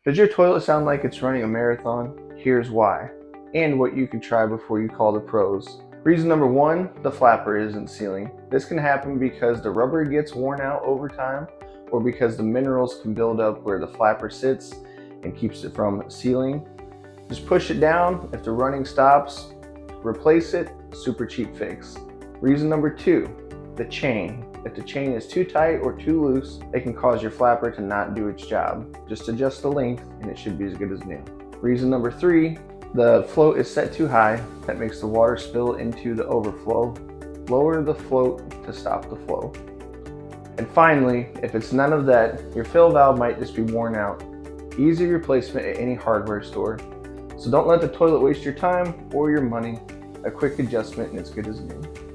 Does your toilet sound like it's running a marathon? Here's why, and what you can try before you call the pros. Reason number one, the flapper isn't sealing. This can happen because the rubber gets worn out over time, or because the minerals can build up where the flapper sits and keeps it from sealing. Just push it down. If the running stops, replace it. Super cheap fix. Reason number two, the chain. If the chain is too tight or too loose, it can cause your flapper to not do its job. Just adjust the length and it should be as good as new. Reason number three, the float is set too high. That makes the water spill into the overflow. Lower the float to stop the flow. And finally, if it's none of that, your fill valve might just be worn out. Easy replacement at any hardware store. So don't let the toilet waste your time or your money. A quick adjustment and it's good as new.